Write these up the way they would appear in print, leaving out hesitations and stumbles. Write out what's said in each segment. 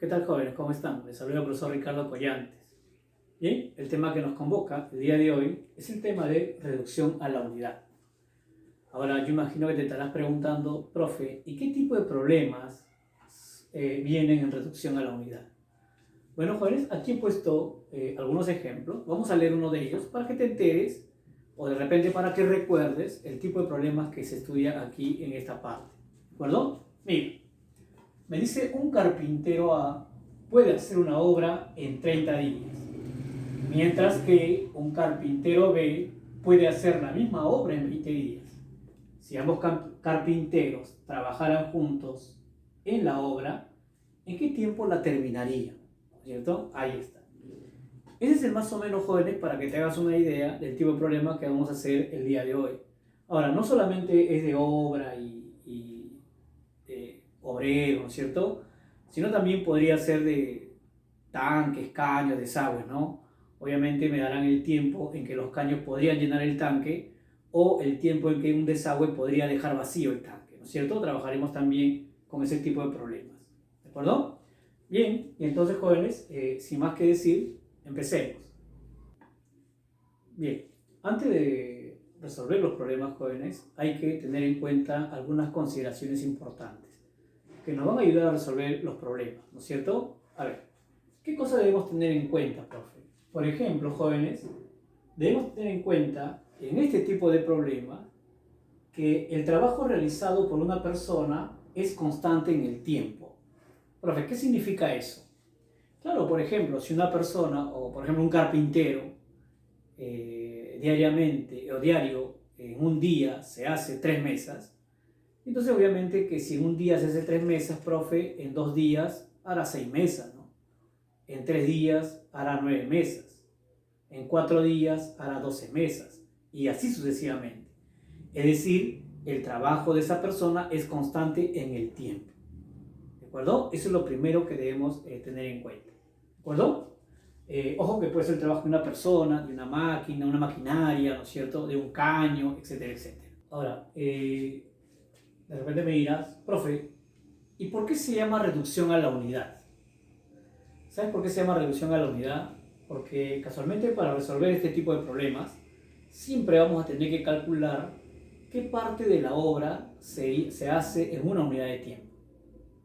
¿Qué tal, jóvenes? ¿Cómo están? Les saluda el profesor Ricardo Collantes. Bien, el tema que nos convoca el día de hoy es el tema de reducción a la unidad. Ahora, yo imagino que te estarás preguntando, profe, ¿y qué tipo de problemas vienen en reducción a la unidad? Bueno, jóvenes, aquí he puesto algunos ejemplos. Vamos a leer uno de ellos para que te enteres o de repente para que recuerdes el tipo de problemas que se estudia aquí en esta parte. ¿De acuerdo? Mira. Me dice un carpintero A puede hacer una obra en 30 días, mientras que un carpintero B puede hacer la misma obra en 20 días. Si ambos carpinteros trabajaran juntos en la obra, ¿en qué tiempo la terminarían? ¿Cierto? Ahí está. Ese es el más o menos, jóvenes, para que te hagas una idea del tipo de problema que vamos a hacer el día de hoy. Ahora, no solamente es de obra y obrero, ¿no es cierto? Sino también podría ser de tanques, caños, desagües, ¿no? Obviamente me darán el tiempo en que los caños podrían llenar el tanque o el tiempo en que un desagüe podría dejar vacío el tanque, ¿no es cierto? Trabajaremos también con ese tipo de problemas, ¿de acuerdo? Bien, y entonces, jóvenes, sin más que decir, empecemos. Bien, antes de resolver los problemas, jóvenes, hay que tener en cuenta algunas consideraciones importantes que nos van a ayudar a resolver los problemas, ¿no es cierto? A ver, ¿qué cosas debemos tener en cuenta, profe? Por ejemplo, jóvenes, debemos tener en cuenta en este tipo de problemas que el trabajo realizado por una persona es constante en el tiempo. Profe, ¿qué significa eso? Claro, por ejemplo, si una persona, o por ejemplo un carpintero, diariamente o diario, en un día se hace 3 mesas, entonces obviamente que si en un día se hace 3 mesas, profe, en 2 días hará 6 mesas, ¿no? En 3 días hará 9 mesas, en 4 días hará 12 mesas, y así sucesivamente. Es decir, el trabajo de esa persona es constante en el tiempo. ¿De acuerdo? Eso es lo primero que debemos tener en cuenta. ¿De acuerdo? Ojo que puede ser el trabajo de una persona, de una máquina, una maquinaria, ¿no es cierto? De un caño, etcétera, etcétera. Ahora, de repente me dirás, profe, ¿y por qué se llama reducción a la unidad? ¿Sabes por qué se llama reducción a la unidad? Porque casualmente para resolver este tipo de problemas siempre vamos a tener que calcular qué parte de la obra se hace en una unidad de tiempo.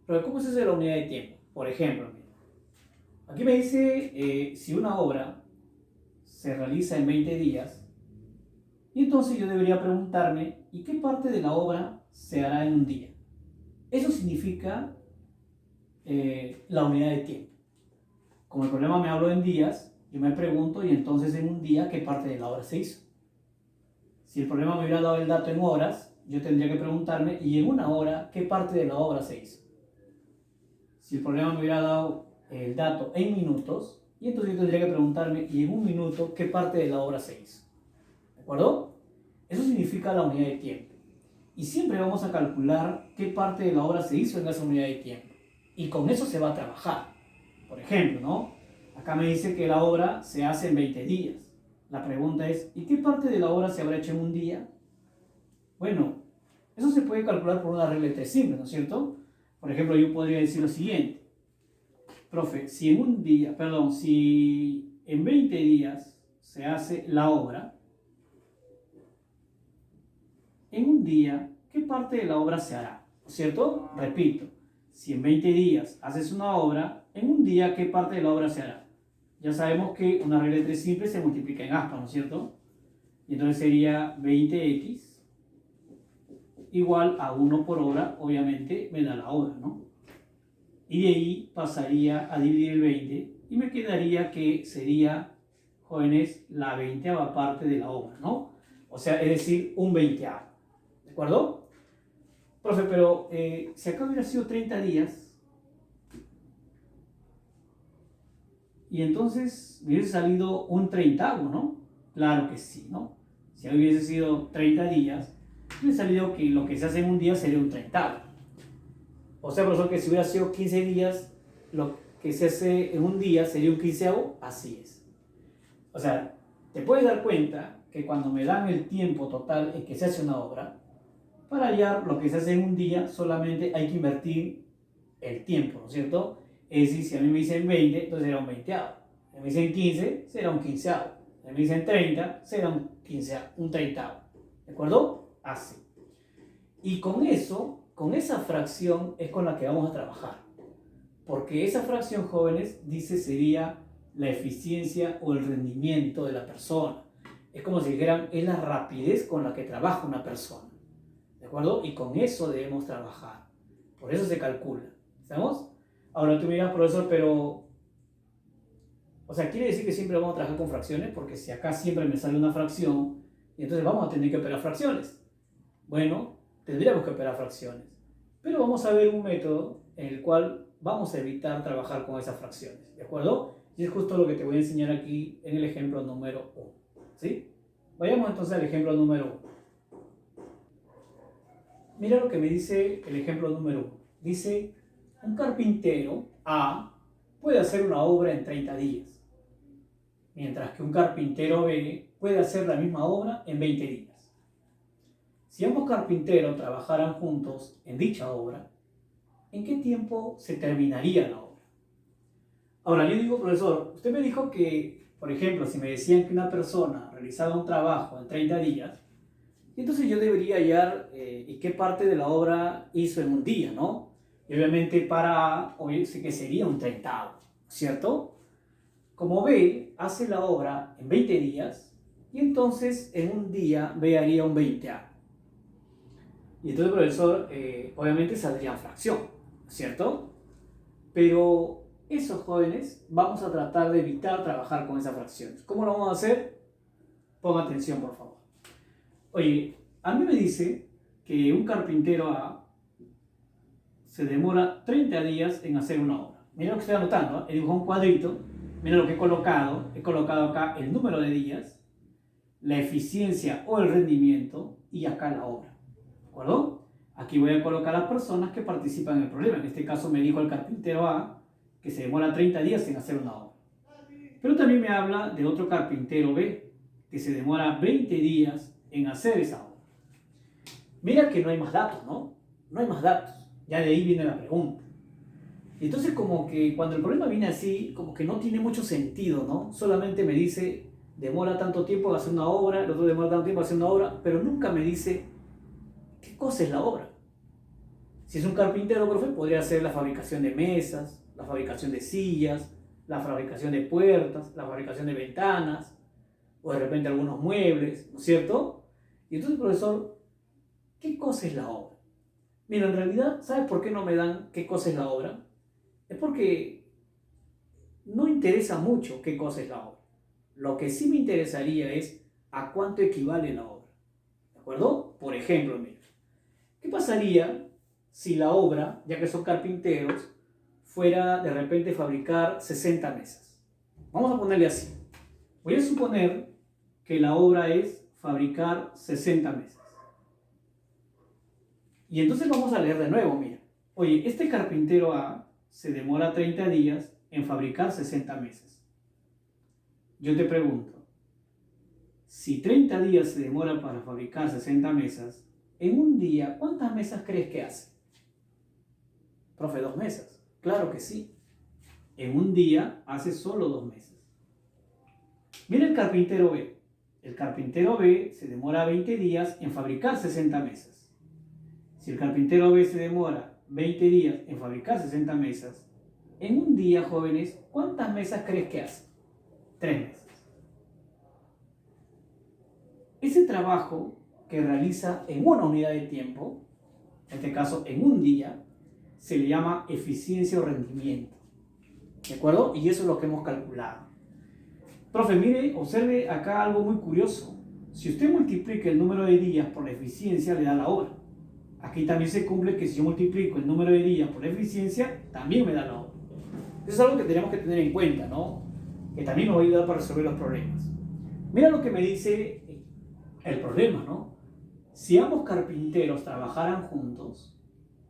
Pero ¿cómo se hace la unidad de tiempo? Por ejemplo, aquí me dice si una obra se realiza en 20 días, y entonces yo debería preguntarme, ¿y qué parte de la obra se hará en un día? Eso significa la unidad de tiempo. Como el problema me habló en días, yo me pregunto, y entonces en un día, ¿qué parte de la obra se hizo? Si el problema me hubiera dado el dato en horas, yo tendría que preguntarme, ¿y en una hora qué parte de la obra se hizo? Si el problema me hubiera dado el dato en minutos, y entonces yo tendría que preguntarme, ¿y en un minuto qué parte de la obra se hizo? ¿De acuerdo? Eso significa la unidad de tiempo. Y siempre vamos a calcular qué parte de la obra se hizo en esa unidad de tiempo. Y con eso se va a trabajar. Por ejemplo, ¿no? Acá me dice que la obra se hace en 20 días. La pregunta es, ¿y qué parte de la obra se habrá hecho en un día? Bueno, eso se puede calcular por una regla de 3 simple, ¿no es cierto? Por ejemplo, yo podría decir lo siguiente. Profe, si en 20 días se hace la obra, en un día, ¿qué parte de la obra se hará? ¿No es cierto? Repito, si en 20 días haces una obra, en un día, ¿qué parte de la obra se hará? Ya sabemos que una regla de 3 simple se multiplica en aspa, ¿no es cierto? Y entonces sería 20x igual a 1 por hora, obviamente me da la hora, ¿no? Y de ahí pasaría a dividir el 20 y me quedaría que sería, jóvenes, la 20ª parte de la obra, ¿no? O sea, es decir, un 20avo. ¿De acuerdo? Profe, pero si acá hubiera sido 30 días, y entonces hubiese salido un 30avo, ¿no? Claro que sí, ¿no? Si hubiese sido 30 días, hubiese salido que lo que se hace en un día sería un 30avo. O sea, profesor, que si hubiera sido 15 días, lo que se hace en un día sería un 15avo, así es. O sea, te puedes dar cuenta que cuando me dan el tiempo total en que se hace una obra, para hallar lo que se hace en un día solamente hay que invertir el tiempo, ¿no es cierto? Es decir, si a mí me dicen 20, entonces será un veinteavo. Si me dicen 15, será un quinceavo. Si me dicen 30, será un treintavo. ¿De acuerdo? Así. Y con eso, con esa fracción es con la que vamos a trabajar. Porque esa fracción, jóvenes, dice sería la eficiencia o el rendimiento de la persona. Es como si dijeran, es la rapidez con la que trabaja una persona. ¿De acuerdo? Y con eso debemos trabajar. Por eso se calcula. ¿Estamos? Ahora tú me dirás, profesor, pero... O sea, quiere decir que siempre vamos a trabajar con fracciones, porque si acá siempre me sale una fracción, y entonces vamos a tener que operar fracciones. Bueno, tendríamos que operar fracciones. Pero vamos a ver un método en el cual vamos a evitar trabajar con esas fracciones. ¿De acuerdo? Y es justo lo que te voy a enseñar aquí en el ejemplo número 1. ¿Sí? Vayamos entonces al ejemplo número 1. Mira lo que me dice el ejemplo número 1. Dice, un carpintero A puede hacer una obra en 30 días, mientras que un carpintero B puede hacer la misma obra en 20 días. Si ambos carpinteros trabajaran juntos en dicha obra, ¿en qué tiempo se terminaría la obra? Ahora, yo digo, profesor, usted me dijo que, por ejemplo, si me decían que una persona realizaba un trabajo en 30 días, entonces yo debería hallar y qué parte de la obra hizo en un día, ¿no? Y obviamente para A, sé que sería un treintavo, ¿cierto? Como B hace la obra en 20 días, y entonces en un día B haría un veinteavo. Y entonces, profesor, obviamente saldría en fracción, ¿cierto? Pero esos jóvenes vamos a tratar de evitar trabajar con esas fracciones. ¿Cómo lo vamos a hacer? Ponga atención, por favor. Oye, a mí me dice que un carpintero A se demora 30 días en hacer una obra. Mira lo que estoy anotando, he dibujado un cuadrito, mira lo que he colocado acá el número de días, la eficiencia o el rendimiento y acá la obra. ¿De acuerdo? Aquí voy a colocar las personas que participan en el problema. En este caso me dijo el carpintero A que se demora 30 días en hacer una obra. Pero también me habla de otro carpintero B que se demora 20 días en hacer esa obra. Mira que no hay más datos, ¿no? No hay más datos. Ya de ahí viene la pregunta. Y entonces como que cuando el problema viene así, como que no tiene mucho sentido, ¿no? Solamente me dice, demora tanto tiempo en hacer una obra, el otro demora tanto tiempo en hacer una obra, pero nunca me dice qué cosa es la obra. Si es un carpintero, profe, podría ser la fabricación de mesas, la fabricación de sillas, la fabricación de puertas, la fabricación de ventanas, o de repente algunos muebles, ¿no es cierto? Y entonces, profesor, ¿qué cosa es la obra? Mira, en realidad, ¿sabes por qué no me dan qué cosa es la obra? Es porque no interesa mucho qué cosa es la obra. Lo que sí me interesaría es a cuánto equivale la obra. ¿De acuerdo? Por ejemplo, mira, ¿qué pasaría si la obra, ya que son carpinteros, fuera de repente fabricar 60 mesas? Vamos a ponerle así. Voy a suponer que la obra es fabricar 60 mesas. Y entonces vamos a leer de nuevo, mira. Oye, este carpintero A se demora 30 días en fabricar 60 mesas. Yo te pregunto, si 30 días se demora para fabricar 60 mesas, en un día, ¿cuántas mesas crees que hace? Profe, 2 mesas. Claro que sí. En un día hace solo 2 mesas. Mira el carpintero B. El carpintero B se demora 20 días en fabricar 60 mesas. Si el carpintero B se demora 20 días en fabricar 60 mesas, en un día, jóvenes, ¿cuántas mesas crees que hace? 3 mesas. Ese trabajo que realiza en una unidad de tiempo, en este caso en un día, se le llama eficiencia o rendimiento. ¿De acuerdo? Y eso es lo que hemos calculado. Profe, mire, observe acá algo muy curioso. Si usted multiplica el número de días por la eficiencia, le da la hora. Aquí también se cumple que si yo multiplico el número de días por la eficiencia, también me da la hora. Eso es algo que tenemos que tener en cuenta, ¿no? Que también nos va a ayudar para resolver los problemas. Mira lo que me dice el problema, ¿no? Si ambos carpinteros trabajaran juntos,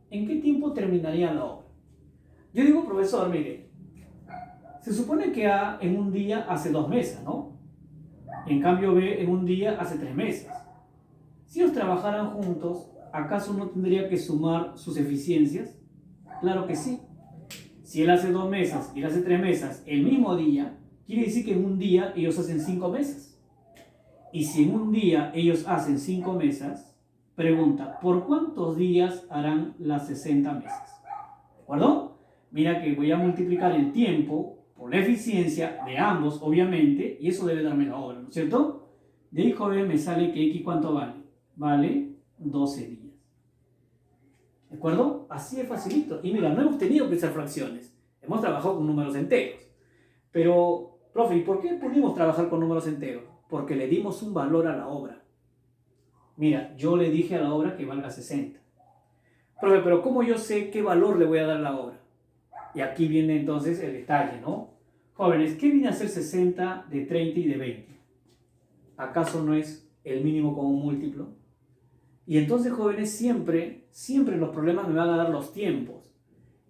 ¿en qué tiempo terminaría la obra? Yo digo, profesor, mire, se supone que A en un día hace 2 mesas, ¿no? En cambio B en un día hace 3 mesas. Si ellos trabajaran juntos, ¿acaso no tendría que sumar sus eficiencias? Claro que sí. Si él hace 2 mesas y él hace 3 mesas el mismo día, quiere decir que en un día ellos hacen 5 mesas. Y si en un día ellos hacen 5 mesas, pregunta, ¿por cuántos días harán las 60 mesas? ¿De acuerdo? Mira que voy a multiplicar el tiempo por la eficiencia de ambos, obviamente, y eso debe darme la obra, ¿no es cierto? De ahí, joven, me sale que X, ¿cuánto vale? Vale 12 días. ¿De acuerdo? Así es facilito. Y mira, no hemos tenido que usar fracciones. Hemos trabajado con números enteros. Pero, profe, ¿y por qué pudimos trabajar con números enteros? Porque le dimos un valor a la obra. Mira, yo le dije a la obra que valga 60. Profe, pero ¿cómo yo sé qué valor le voy a dar a la obra? Y aquí viene entonces el detalle, ¿no? Jóvenes, ¿qué viene a ser 60 de 30 y de 20? ¿Acaso no es el mínimo común múltiplo? Y entonces, jóvenes, siempre los problemas me van a dar los tiempos.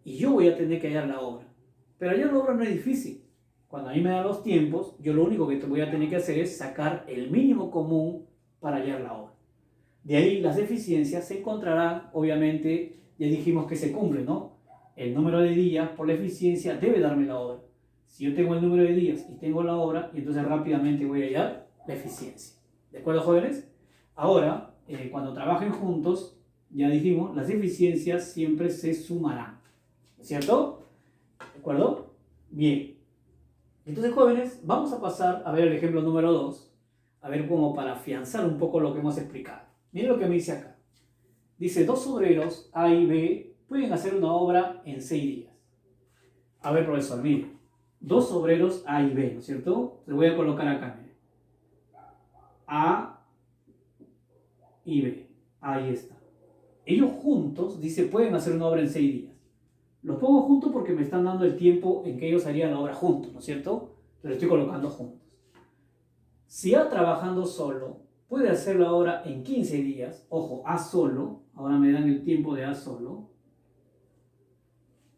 Y yo voy a tener que hallar la obra. Pero hallar la obra no es difícil. Cuando a mí me dan los tiempos, yo lo único que voy a tener que hacer es sacar el mínimo común para hallar la obra. De ahí las eficiencias se encontrarán, obviamente, ya dijimos que se cumple, ¿no? El número de días por la eficiencia debe darme la obra. Si yo tengo el número de días y tengo la obra, y entonces rápidamente voy a hallar la eficiencia. ¿De acuerdo, jóvenes? Ahora, cuando trabajen juntos, ya dijimos, las eficiencias siempre se sumarán. ¿Cierto? ¿De acuerdo? Bien. Entonces, jóvenes, vamos a pasar a ver el ejemplo número 2, a ver cómo para afianzar un poco lo que hemos explicado. Miren lo que me dice acá. Dice, 2 obreros, A y B, pueden hacer una obra en 6 días. A ver, profesor, mire. 2 obreros, A y B, ¿no es cierto? Le voy a colocar acá, mire. A y B. Ahí está. Ellos juntos, dice, pueden hacer una obra en 6 días. Los pongo juntos porque me están dando el tiempo en que ellos harían la obra juntos, ¿no es cierto? Los estoy colocando juntos. Si A trabajando solo puede hacer la obra en 15 días, ojo, A solo, ahora me dan el tiempo de A solo.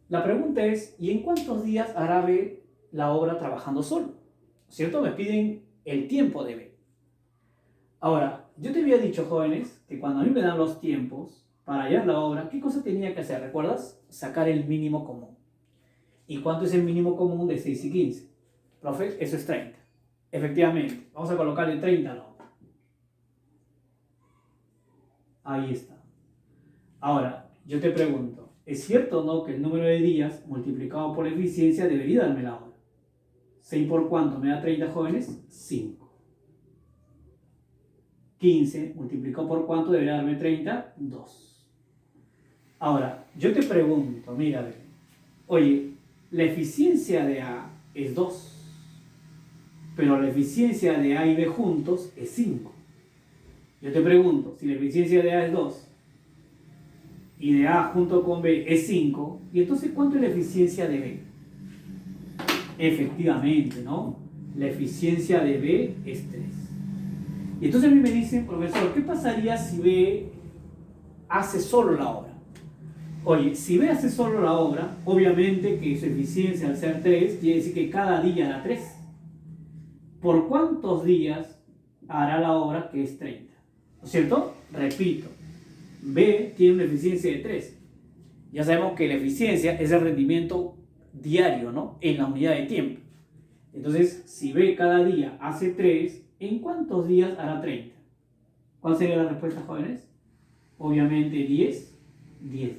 La pregunta es, ¿y en cuántos días hará B la obra trabajando solo? ¿No es cierto? Me piden el tiempo de B. Ahora, yo te había dicho, jóvenes, que cuando a mí me dan los tiempos para hallar la obra, ¿qué cosa tenía que hacer? ¿Recuerdas? Sacar el mínimo común. ¿Y cuánto es el mínimo común de 6 y 15? Profe, eso es 30. Efectivamente, vamos a colocarle 30 a la obra. Ahí está. Ahora, yo te pregunto, ¿es cierto o no que el número de días multiplicado por la eficiencia debería darme la hora? 6 por cuánto me da 30, jóvenes? 5. 15 multiplicado por cuánto debería darme 30? 2. Ahora, yo te pregunto, mira, oye, la eficiencia de A es 2, pero la eficiencia de A y B juntos es 5. Yo te pregunto, si la eficiencia de A es 2 y de A junto con B es 5, ¿y entonces cuánto es la eficiencia de B? Efectivamente, ¿no? La eficiencia de B es 3. Y entonces a mí me dicen, profesor, ¿qué pasaría si B hace solo la obra? Oye, si B hace solo la obra, obviamente que su eficiencia al ser 3, quiere decir que cada día hará 3. ¿Por cuántos días hará la obra que es 30? ¿No es cierto? Repito, B tiene una eficiencia de 3. Ya sabemos que la eficiencia es el rendimiento diario, ¿no? En la unidad de tiempo. Entonces, si B cada día hace 3, ¿en cuántos días hará 30? ¿Cuál sería la respuesta, jóvenes? Obviamente 10 días.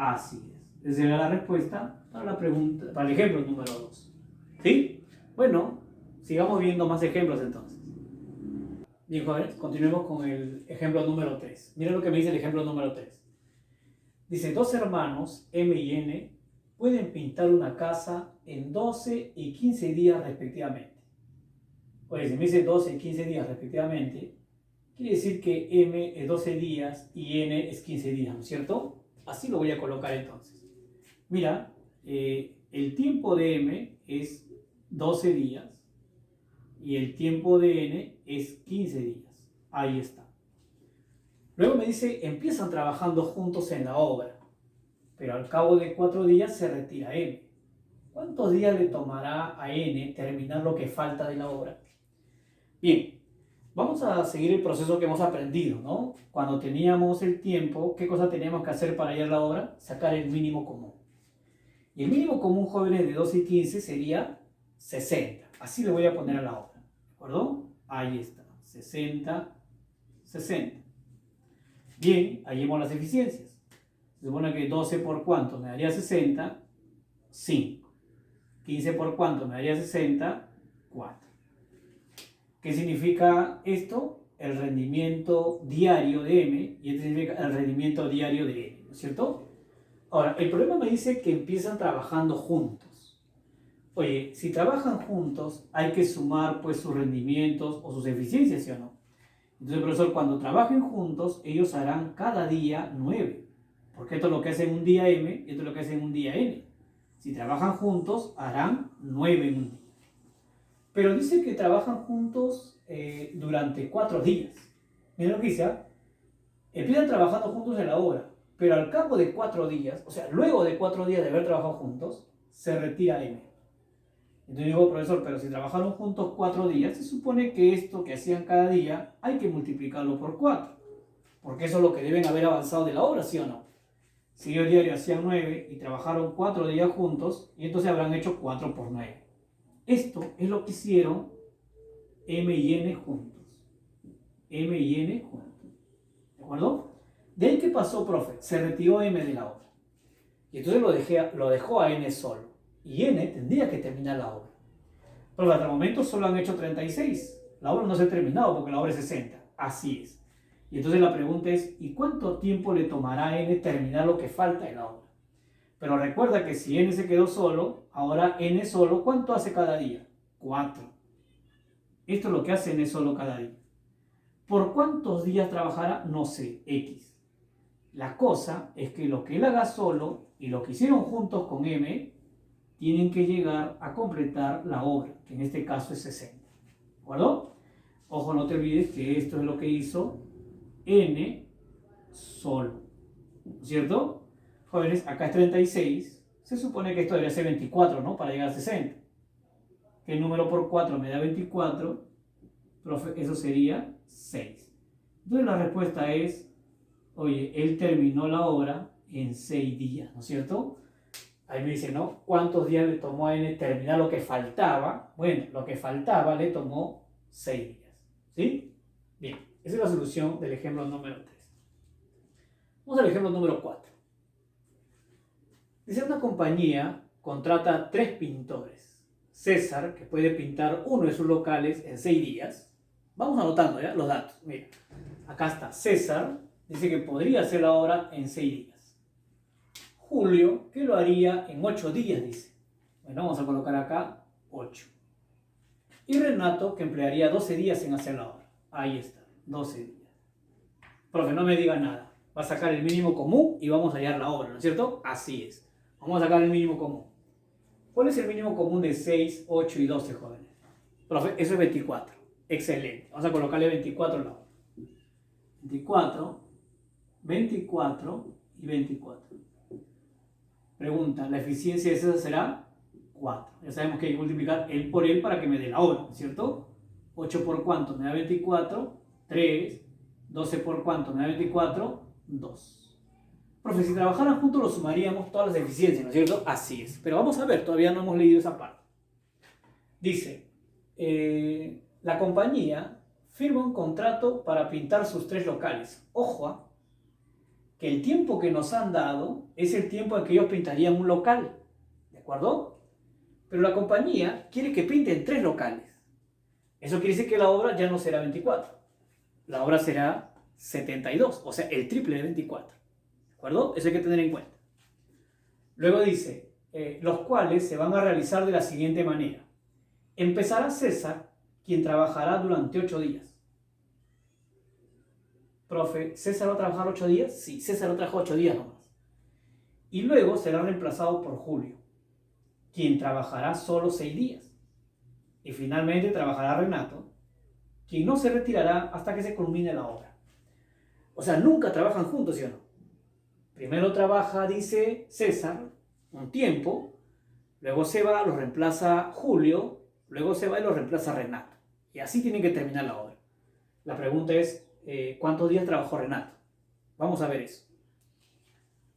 Así es. Esa era la respuesta para la pregunta, para el ejemplo número 2. ¿Sí? Bueno, sigamos viendo más ejemplos entonces. Bien, jóvenes, continuemos con el ejemplo número 3. Miren lo que me dice el ejemplo número 3. Dice, 2 hermanos, M y N, pueden pintar una casa en 12 y 15 días respectivamente. Oye, si me dice 12 y 15 días respectivamente, quiere decir que M es 12 días y N es 15 días, ¿no es cierto? Así lo voy a colocar entonces. Mira, el tiempo de M es 12 días y el tiempo de N es 15 días. Ahí está. Luego me dice, empiezan trabajando juntos en la obra, pero al cabo de 4 días se retira M. ¿Cuántos días le tomará a N terminar lo que falta de la obra? Bien, Vamos a seguir el proceso que hemos aprendido, ¿no? Cuando teníamos el tiempo, ¿qué cosa teníamos que hacer para hallar la hora? Sacar el mínimo común. Y el mínimo común, jóvenes, de 12 y 15 sería 60. Así le voy a poner a la hora. ¿De acuerdo? Ahí está. 60, 60. Bien, hallemos las eficiencias. Se supone que 12 por cuánto me daría 60, 5. 15 por cuánto me daría 60, 4. ¿Qué significa esto? El rendimiento diario de M, y esto significa el rendimiento diario de N, ¿no es cierto? Ahora, el problema me dice que empiezan trabajando juntos. Oye, si trabajan juntos, hay que sumar pues sus rendimientos o sus eficiencias, ¿sí o no? Entonces, profesor, cuando trabajen juntos, ellos harán cada día 9. Porque esto es lo que hacen un día M y esto es lo que hacen un día N. Si trabajan juntos, harán 9 en un día. Pero dice que trabajan juntos durante 4 días. Miren lo que dice, ¿eh? Empiezan trabajando juntos en la obra, pero al cabo de 4 días, o sea, luego de 4 días de haber trabajado juntos, se retira M. Entonces digo, profesor, pero si trabajaron juntos 4 días, se supone que esto que hacían cada día hay que multiplicarlo por 4. Porque eso es lo que deben haber avanzado de la obra, ¿sí o no? Si ellos diario hacían 9 y trabajaron 4 días juntos, y entonces habrán hecho 4 por 9. Esto es lo que hicieron M y N juntos. M y N juntos. ¿De acuerdo? De ahí, ¿qué pasó, profe? Se retiró M de la obra. Y entonces lo dejó a N solo. Y N tendría que terminar la obra. Pero hasta el momento solo han hecho 36. La obra no se ha terminado porque la obra es 60. Así es. Y entonces la pregunta es, ¿y cuánto tiempo le tomará a N terminar lo que falta de la obra? Pero recuerda que si N se quedó solo, ahora N solo, ¿cuánto hace cada día? 4. Esto es lo que hace N solo cada día. ¿Por cuántos días trabajará? No sé, X. La cosa es que lo que él haga solo y lo que hicieron juntos con M tienen que llegar a completar la obra, que en este caso es 60. ¿De acuerdo? Ojo, no te olvides que esto es lo que hizo N solo. ¿No es cierto? Jóvenes, acá es 36. Se supone que esto debería ser 24, ¿no? Para llegar a 60. ¿Qué número por 4 me da 24? Profe, eso sería 6. Entonces la respuesta es, oye, él terminó la obra en 6 días, ¿no es cierto? Ahí me dice, ¿no? ¿Cuántos días le tomó a N terminar lo que faltaba? Bueno, lo que faltaba le tomó 6 días. ¿Sí? Bien, esa es la solución del ejemplo número 3. Vamos al ejemplo número 4. Dice, una compañía contrata 3 pintores. César, que puede pintar uno de sus locales en 6 días. Vamos anotando ya los datos. Mira, acá está César, dice que podría hacer la obra en 6 días. Julio, que lo haría en 8 días, dice. Bueno, vamos a colocar acá 8. Y Renato, que emplearía 12 días en hacer la obra. Ahí está, 12 días. Profe, no me diga nada. Va a sacar el mínimo común y vamos a hallar la obra, ¿no es cierto? Así es. Vamos a sacar el mínimo común. ¿Cuál es el mínimo común de 6, 8 y 12, jóvenes? Profe, eso es 24. Excelente. Vamos a colocarle 24 en la obra. 24, 24 y 24. Pregunta, ¿la eficiencia de esa será? 4. Ya sabemos que hay que multiplicar él por él para que me dé la obra, ¿no es cierto? 8 por cuánto me da 24, 3. 12 por cuánto me da 24, 2. Profe, si trabajaran juntos lo sumaríamos todas las eficiencias, ¿no es cierto? Así es. Pero vamos a ver, todavía no hemos leído esa parte. Dice, la compañía firma un contrato para pintar sus 3 locales. Ojo, que el tiempo que nos han dado es el tiempo en que ellos pintarían un local. ¿De acuerdo? Pero la compañía quiere que pinten 3 locales. Eso quiere decir que la obra ya no será 24. La obra será 72, o sea, el triple de 24. ¿De acuerdo? Eso hay que tener en cuenta. Luego dice, los cuales se van a realizar de la siguiente manera. Empezará César, quien trabajará durante 8 días. Profe, ¿César va a trabajar 8 días? Sí, César lo trabaja 8 días nomás. Y luego será reemplazado por Julio, quien trabajará solo 6 días. Y finalmente trabajará Renato, quien no se retirará hasta que se culmine la obra. O sea, nunca trabajan juntos, ¿sí o no? Primero trabaja, dice César, un tiempo, luego se va, lo reemplaza Julio, luego se va y lo reemplaza Renato. Y así tienen que terminar la obra. La pregunta es, ¿cuántos días trabajó Renato? Vamos a ver eso.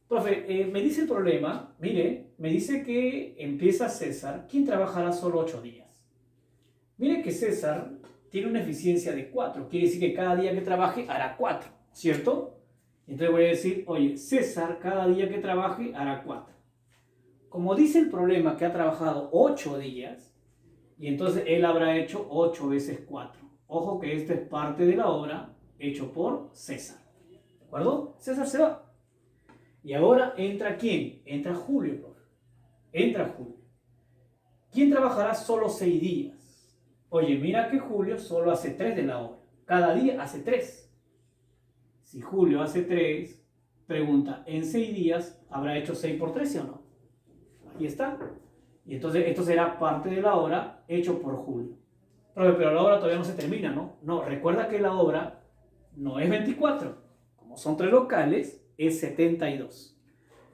Profe, me dice el problema, mire, me dice que empieza César, ¿quién trabajará solo 8 días? Mire que César tiene una eficiencia de 4, quiere decir que cada día que trabaje hará 4, ¿cierto? Entonces voy a decir, oye, César cada día que trabaje hará 4. Como dice el problema que ha trabajado 8 días, y entonces él habrá hecho 8 veces 4. Ojo que esta es parte de la obra hecho por César. ¿De acuerdo? César se va. Y ahora entra ¿quién? Entra Julio, profe. Entra Julio. ¿Quién trabajará solo 6 días? Oye, mira que Julio solo hace 3 de la obra. Cada día hace 3. Si Julio hace 3, pregunta, ¿en 6 días habrá hecho 6 por 13 o no? Ahí está. Y entonces esto será parte de la obra hecho por Julio. Pero la obra todavía no se termina, ¿no? No, recuerda que la obra no es 24. Como son 3 locales, es 72.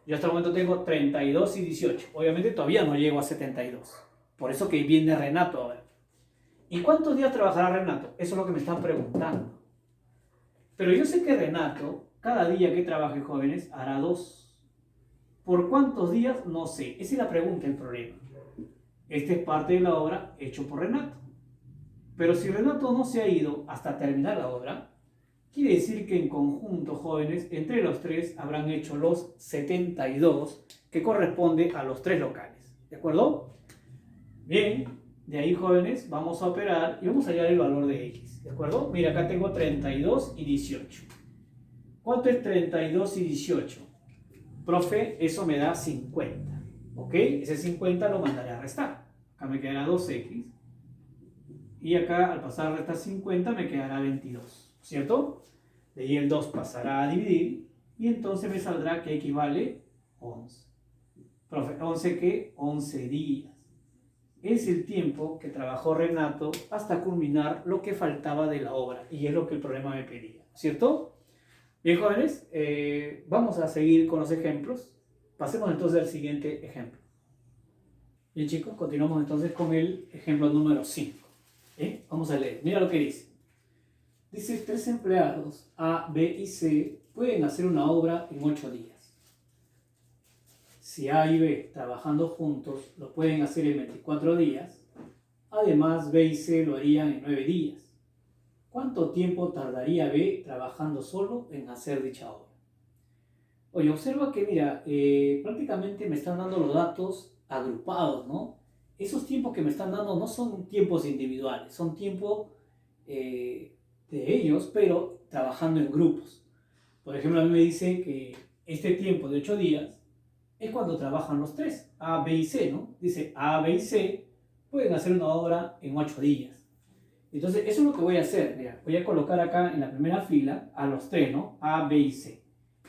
Yo hasta el momento tengo 32 y 18. Obviamente todavía no llego a 72. Por eso que viene Renato ahora. ¿Y cuántos días trabajará Renato? Eso es lo que me están preguntando. Pero yo sé que Renato, cada día que trabaje, jóvenes, hará 2. ¿Por cuántos días? No sé. Esa es la pregunta, el problema. Esta es parte de la obra hecho por Renato. Pero si Renato no se ha ido hasta terminar la obra, quiere decir que en conjunto, jóvenes, entre los 3 habrán hecho los 72, que corresponde a los 3 locales. ¿De acuerdo? Bien, de ahí, jóvenes, vamos a operar y vamos a hallar el valor de X. ¿De acuerdo? Mira, acá tengo 32 y 18. ¿Cuánto es 32 y 18? Profe, eso me da 50. ¿Ok? Ese 50 lo mandaré a restar. Acá me quedará 2X. Y acá, al pasar a restar 50, me quedará 22. ¿Cierto? De ahí el 2 pasará a dividir. Y entonces me saldrá que equivale 11. Profe, ¿11 qué? 11 días. Es el tiempo que trabajó Renato hasta culminar lo que faltaba de la obra. Y es lo que el problema me pedía. ¿Cierto? Bien, jóvenes, vamos a seguir con los ejemplos. Pasemos entonces al siguiente ejemplo. Bien, chicos, continuamos entonces con el ejemplo número 5. Vamos a leer. Mira lo que dice. Dice, 3 empleados, A, B y C, pueden hacer una obra en 8 días. Si A y B, trabajando juntos, lo pueden hacer en 24 días, además B y C lo harían en 9 días. ¿Cuánto tiempo tardaría B trabajando solo en hacer dicha obra? Oye, observa que, mira, prácticamente me están dando los datos agrupados, ¿no? Esos tiempos que me están dando no son tiempos individuales, son tiempos de ellos, pero trabajando en grupos. Por ejemplo, a mí me dice que este tiempo de 8 días es cuando trabajan los 3, A, B y C, ¿no? Dice A, B y C pueden hacer una obra en 8 días. Entonces, eso es lo que voy a hacer. Mira, voy a colocar acá en la primera fila a los 3, ¿no? A, B y C.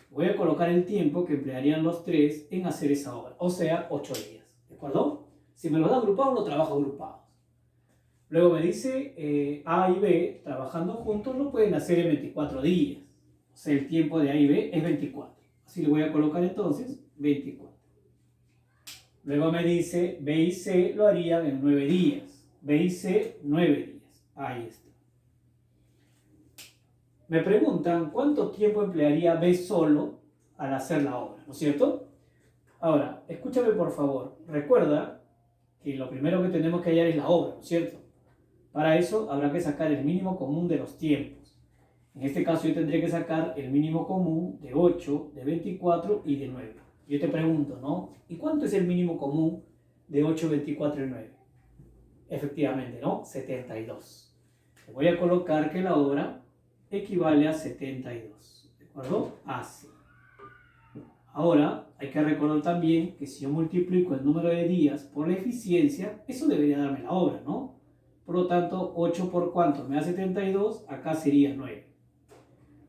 Voy a colocar el tiempo que emplearían los 3 en hacer esa obra, o sea, 8 días. ¿De acuerdo? Si me los da agrupados, lo trabajo agrupados. Luego me dice A y B, trabajando juntos, lo pueden hacer en 24 días. O sea, el tiempo de A y B es 24. Así le voy a colocar entonces 24. Luego me dice B y C lo harían en 9 días. B y C, 9 días. Ahí está. Me preguntan cuánto tiempo emplearía B solo al hacer la obra, ¿no es cierto? Ahora, escúchame por favor. Recuerda que lo primero que tenemos que hallar es la obra, ¿no es cierto? Para eso habrá que sacar el mínimo común de los tiempos. En este caso yo tendré que sacar el mínimo común de 8, de 24 y de 9. Yo te pregunto, ¿no? ¿Y cuánto es el mínimo común de 8, 24 y 9? Efectivamente, ¿no? 72. Te voy a colocar que la obra equivale a 72. ¿De acuerdo? Así. Ahora, hay que recordar también que si yo multiplico el número de días por la eficiencia, eso debería darme la obra, ¿no? Por lo tanto, 8 por cuánto me da 72, acá sería 9.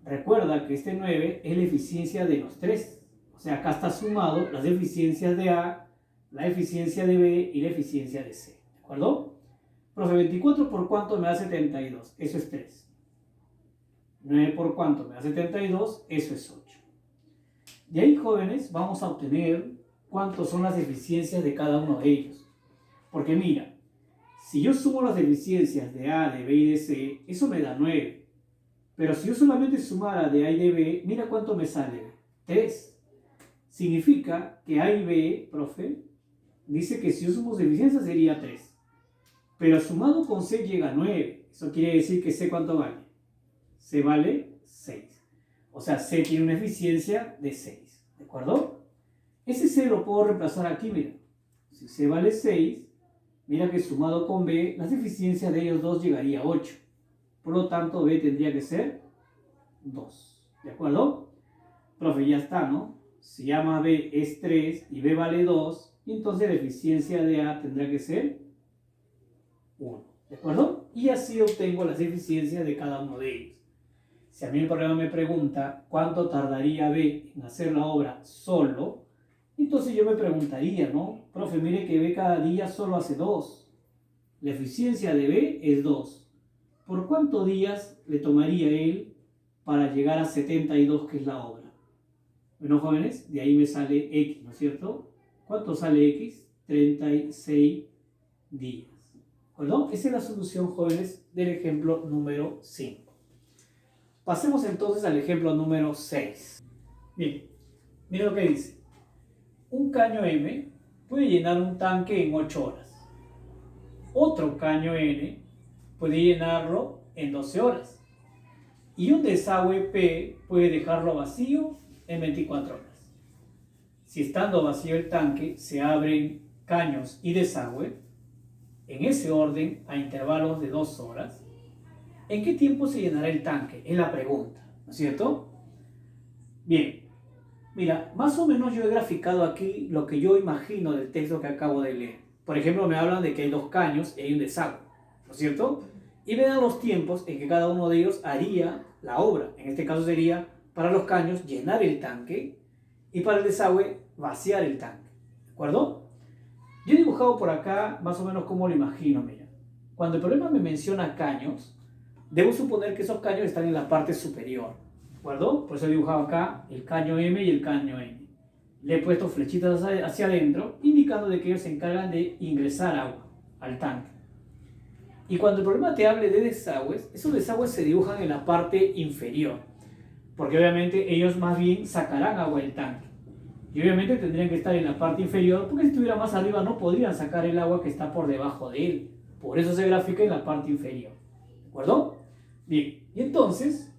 Recuerda que este 9 es la eficiencia de los 3. O sea, acá está sumado las eficiencias de A, la eficiencia de B y la eficiencia de C. ¿De acuerdo? Profe, 24 por cuánto me da 72, eso es 3. 9 por cuánto me da 72, eso es 8. De ahí, jóvenes, vamos a obtener cuántas son las eficiencias de cada uno de ellos. Porque mira, si yo sumo las eficiencias de A, de B y de C, eso me da 9. Pero si yo solamente sumara de A y de B, mira cuánto me sale. 3. Significa que A y B, profe, dice que si yo sumo su eficiencia sería 3. Pero sumado con C llega a 9. Eso quiere decir que C ¿cuánto vale? C vale 6. O sea, C tiene una eficiencia de 6. ¿De acuerdo? Ese C lo puedo reemplazar aquí, mira. Si C vale 6, mira que sumado con B, las eficiencias de ellos dos llegaría a 8. Por lo tanto, B tendría que ser 2. ¿De acuerdo? Profe, ya está, ¿no? Si A más B es 3 y B vale 2, entonces la eficiencia de A tendrá que ser 1. ¿De acuerdo? Y así obtengo las eficiencias de cada uno de ellos. Si a mí el problema me pregunta cuánto tardaría B en hacer la obra solo, entonces yo me preguntaría, ¿no? Profe, mire que B cada día solo hace 2. La eficiencia de B es 2. ¿Por cuántos días le tomaría él para llegar a 72, que es la obra? Bueno, jóvenes, de ahí me sale X, ¿no es cierto? ¿Cuánto sale X? 36 días. ¿De acuerdo? Esa es la solución, jóvenes, del ejemplo número 5. Pasemos entonces al ejemplo número 6. Bien, miren lo que dice. Un caño M puede llenar un tanque en 8 horas. Otro caño N puede llenarlo en 12 horas. Y un desagüe P puede dejarlo vacío en 24 horas. Si estando vacío el tanque se abren caños y desagüe, en ese orden a intervalos de 2 horas, ¿en qué tiempo se llenará el tanque? Es la pregunta, ¿no es cierto? Bien, mira, más o menos yo he graficado aquí lo que yo imagino del texto que acabo de leer. Por ejemplo, me hablan de que hay 2 caños y hay un desagüe, ¿no es cierto? Y me dan los tiempos en que cada uno de ellos haría la obra. En este caso sería, para los caños, llenar el tanque y para el desagüe, vaciar el tanque. ¿De acuerdo? Yo he dibujado por acá más o menos cómo lo imagino, mira. Cuando el problema me menciona caños, debo suponer que esos caños están en la parte superior. ¿De acuerdo? Por eso he dibujado acá el caño M y el caño N. Le he puesto flechitas hacia adentro, indicando de que ellos se encargan de ingresar agua al tanque. Y cuando el problema te hable de desagües, esos desagües se dibujan en la parte inferior, porque obviamente ellos más bien sacarán agua del tanque. Y obviamente tendrían que estar en la parte inferior, porque si estuviera más arriba no podrían sacar el agua que está por debajo de él. Por eso se grafica en la parte inferior. ¿De acuerdo? Bien, y entonces,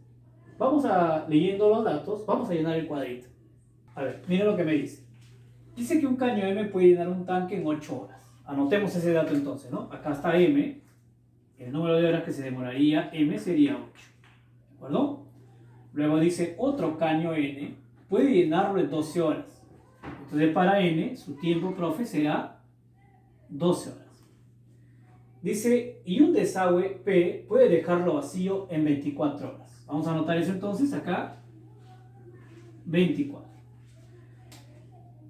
vamos a, leyendo los datos, vamos a llenar el cuadrito. A ver, miren lo que me dice. Dice que un caño M puede llenar un tanque en 8 horas. Anotemos ese dato entonces, ¿no? Acá está M. El número de horas que se demoraría, M, sería 8. ¿De acuerdo? Luego dice, otro caño N puede llenarlo en 12 horas. Entonces, para N, su tiempo, profe, será 12 horas. Dice, y un desagüe P puede dejarlo vacío en 24 horas. Vamos a anotar eso entonces acá, 24.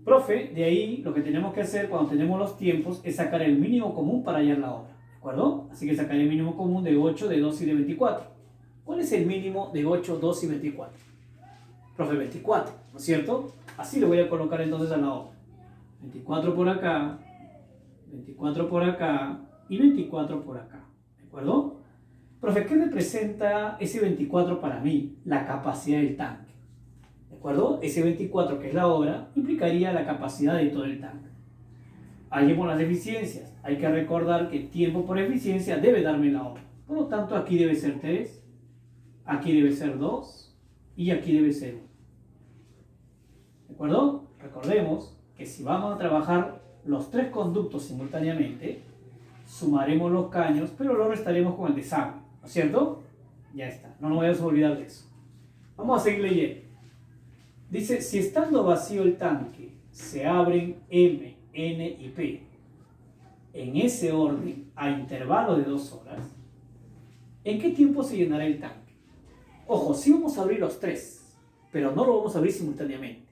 Profe, de ahí lo que tenemos que hacer cuando tenemos los tiempos es sacar el mínimo común para hallar la obra. ¿De acuerdo? Así que sacaré el mínimo común de 8, de 2 y de 24. ¿Cuál es el mínimo de 8, 2 y 24? Profe, 24, ¿no es cierto? Así lo voy a colocar entonces a la obra. 24 por acá, 24 por acá y 24 por acá. ¿De acuerdo? Profe, ¿qué representa ese 24 para mí? La capacidad del tanque. ¿De acuerdo? Ese 24, que es la obra, implicaría la capacidad de todo el tanque. Hallemos las eficiencias. Hay que recordar que tiempo por eficiencia debe darme la obra. Por lo tanto, aquí debe ser 3, aquí debe ser 2 y aquí debe ser 1. ¿De acuerdo? Recordemos que si vamos a trabajar los 3 conductos simultáneamente, sumaremos los caños, pero lo restaremos con el desagüe, ¿no es cierto? Ya está, no nos vayamos a olvidar de eso. Vamos a seguir leyendo. Dice, si estando vacío el tanque, se abren M, N y P, en ese orden, a intervalos de 2 horas, ¿en qué tiempo se llenará el tanque? Ojo, sí vamos a abrir los 3, pero no lo vamos a abrir simultáneamente.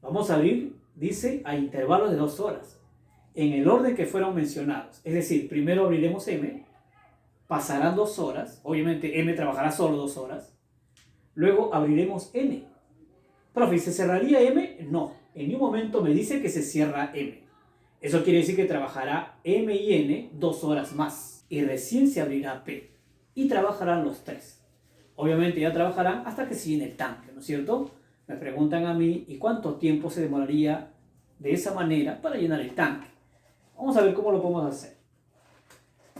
Vamos a abrir, dice, a intervalos de 2 horas, en el orden que fueron mencionados. Es decir, primero abriremos M, pasarán 2 horas, obviamente M trabajará solo 2 horas, luego abriremos N. Profe, ¿se cerraría M? No, en ningún momento me dice que se cierra M. Eso quiere decir que trabajará M y N 2 horas más, y recién se abrirá P, y trabajarán los 3. obviamente ya trabajarán hasta que se llene el tanque, ¿no es cierto? Me preguntan a mí, ¿y cuánto tiempo se demoraría de esa manera para llenar el tanque? Vamos a ver cómo lo podemos hacer.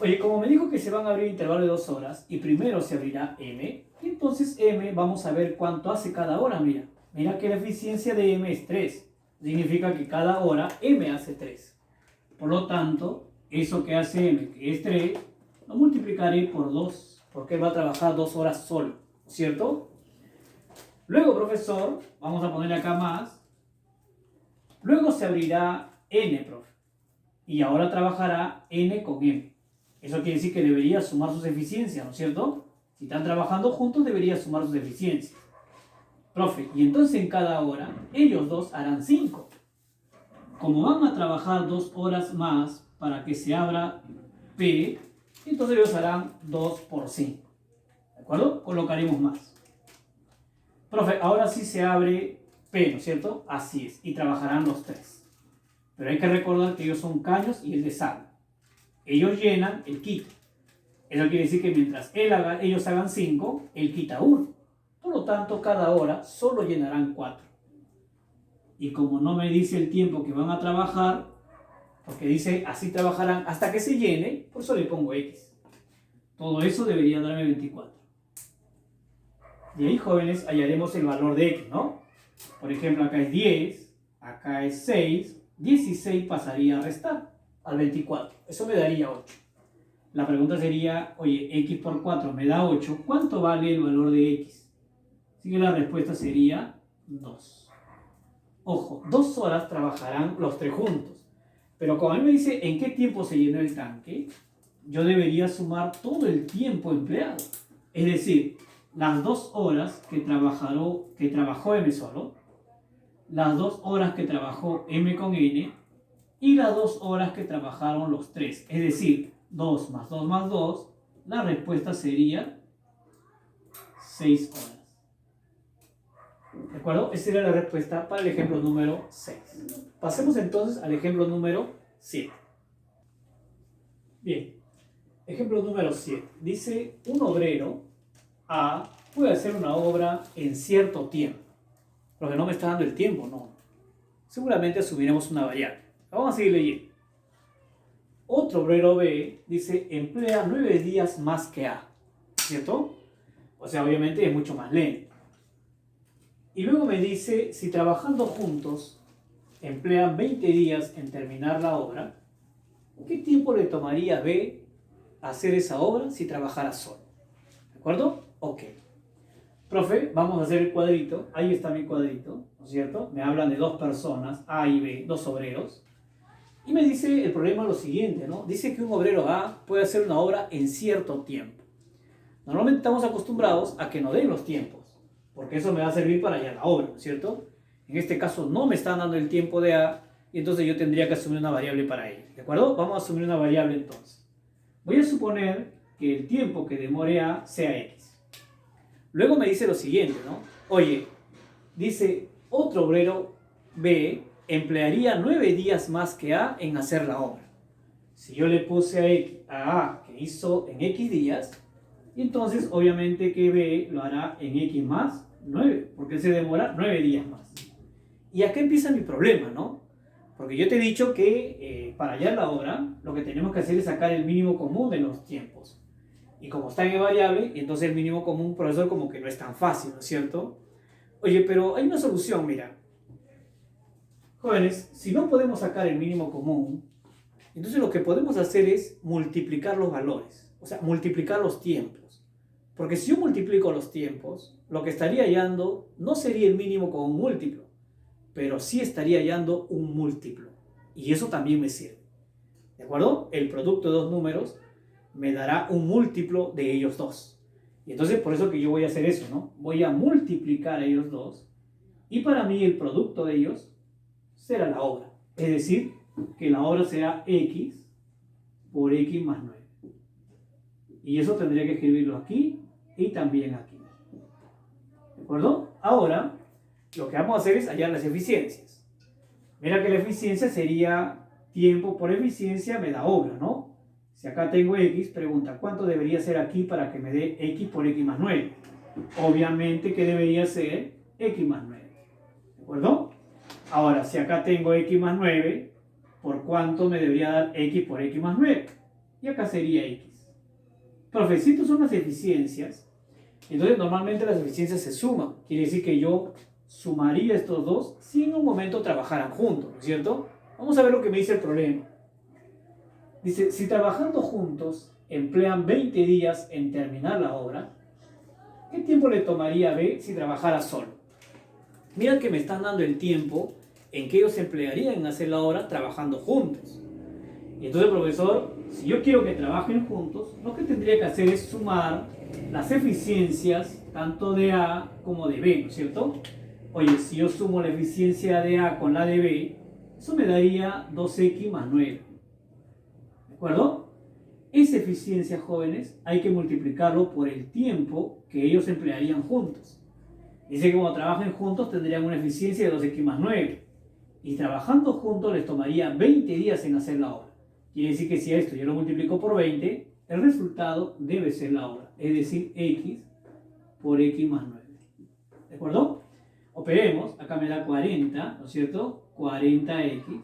Oye, como me dijo que se van a abrir intervalos de 2 horas y primero se abrirá M, y entonces M vamos a ver cuánto hace cada hora, mira. Mira que la eficiencia de M es 3. Significa que cada hora M hace 3. Por lo tanto, eso que hace M, que es 3, lo multiplicaré por 2, porque él va a trabajar 2 horas solo, ¿cierto? Luego, profesor, vamos a poner acá más. Luego se abrirá N, profe. Y ahora trabajará N con M. Eso quiere decir que debería sumar sus eficiencias, ¿no es cierto? Si están trabajando juntos, debería sumar sus eficiencias. Profe, y entonces en cada hora, ellos dos harán 5. Como van a trabajar 2 horas más para que se abra P, entonces ellos harán 2 por 5. ¿De acuerdo? Colocaremos más. Profe, ahora sí se abre P, ¿no es cierto? Así es. Y trabajarán los 3. Pero hay que recordar que ellos son caños y él desagua. Ellos llenan, él quita. Eso quiere decir que mientras ellos hagan 5, él quita 1. Por lo tanto, cada hora solo llenarán 4. Y como no me dice el tiempo que van a trabajar, porque dice así trabajarán hasta que se llene, por eso le pongo X. Todo eso debería darme 24. Y ahí, jóvenes, hallaremos el valor de X, ¿no? Por ejemplo, acá es 10, acá es 6, 16 pasaría a restar al 24. Eso me daría 8. La pregunta sería, oye, X por 4 me da 8, ¿cuánto vale el valor de X? Así que la respuesta sería 2. Ojo, 2 horas trabajarán los 3 juntos. Pero como a mí me dice en qué tiempo se llenó el tanque, yo debería sumar todo el tiempo empleado. Es decir, las 2 horas que trabajó M solo, las 2 horas que trabajó M con N y las 2 horas que trabajaron los 3. Es decir, 2 más 2 más 2, la respuesta sería 6 horas. ¿De acuerdo? Esa sería la respuesta para el ejemplo número 6. Pasemos entonces al ejemplo número 7. Bien, ejemplo número 7. Dice, un obrero A puede hacer una obra en cierto tiempo. Porque no me está dando el tiempo, no. Seguramente asumiremos una variable. Vamos a seguir leyendo. Otro obrero B dice, emplea 9 días más que A. ¿Cierto? O sea, obviamente es mucho más lento. Y luego me dice, si trabajando juntos emplean 20 días en terminar la obra, ¿qué tiempo le tomaría a B hacer esa obra si trabajara solo? ¿De acuerdo? Ok. Profe, vamos a hacer el cuadrito. Ahí está mi cuadrito, ¿no es cierto? Me hablan de 2 personas, A y B, 2 obreros. Y me dice el problema lo siguiente, ¿no? Dice que un obrero A puede hacer una obra en cierto tiempo. Normalmente estamos acostumbrados a que nos den los tiempos, porque eso me va a servir para hallar la obra, ¿no es cierto? En este caso no me están dando el tiempo de A, y entonces yo tendría que asumir una variable para ello, ¿de acuerdo? Vamos a asumir una variable entonces. Voy a suponer que el tiempo que demore A sea X. Luego me dice lo siguiente, ¿no? Oye, dice, otro obrero B emplearía 9 días más que A en hacer la obra. Si yo le puse a A que hizo en X días, y entonces obviamente que B lo hará en X más 9, porque se demora 9 días más. Y acá empieza mi problema, ¿no? Porque yo te he dicho que para hallar la obra, lo que tenemos que hacer es sacar el mínimo común de los tiempos. Y como está en variable, entonces el mínimo común, profesor, como que no es tan fácil, ¿no es cierto? Oye, pero hay una solución, mira. Jóvenes, si no podemos sacar el mínimo común, entonces lo que podemos hacer es multiplicar los valores, o sea, multiplicar los tiempos. Porque si yo multiplico los tiempos, lo que estaría hallando no sería el mínimo común múltiplo, pero sí estaría hallando un múltiplo. Y eso también me sirve. ¿De acuerdo? El producto de 2 números me dará un múltiplo de ellos dos. Y entonces por eso que yo voy a hacer eso, ¿no? Voy a multiplicar a ellos dos. Y para mí el producto de ellos será la obra. Es decir, que la obra será X por X más 9. Y eso tendría que escribirlo aquí y también aquí. ¿De acuerdo? Ahora, lo que vamos a hacer es hallar las eficiencias. Mira que la eficiencia sería tiempo por eficiencia me da obra, ¿no? Si acá tengo X, pregunta, ¿cuánto debería ser aquí para que me dé X por X más 9? Obviamente que debería ser x más 9. ¿De acuerdo? Ahora, si acá tengo x más 9, ¿por cuánto me debería dar x por x más 9? Y acá sería x. Profe, si estos son las eficiencias, entonces normalmente las eficiencias se suman. Quiere decir que yo sumaría estos dos si en un momento trabajaran juntos, ¿no es cierto? Vamos a ver lo que me dice el problema. Dice, si trabajando juntos emplean 20 días en terminar la obra, ¿qué tiempo le tomaría a B si trabajara solo? Mira que me están dando el tiempo en que ellos emplearían en hacer la obra trabajando juntos. Y entonces, profesor, si yo quiero que trabajen juntos, lo que tendría que hacer es sumar las eficiencias tanto de A como de B, ¿no es cierto? Oye, si yo sumo la eficiencia de A con la de B, eso me daría 2x más 9. ¿De acuerdo? Esa eficiencia, jóvenes, hay que multiplicarlo por el tiempo que ellos emplearían juntos. Dice que cuando trabajen juntos tendrían una eficiencia de 2x más 9. Y trabajando juntos les tomaría 20 días en hacer la obra. Quiere decir que si a esto yo lo multiplico por 20, el resultado debe ser la obra. Es decir, x por x más 9. ¿De acuerdo? Operemos, acá me da 40, ¿no es cierto? 40x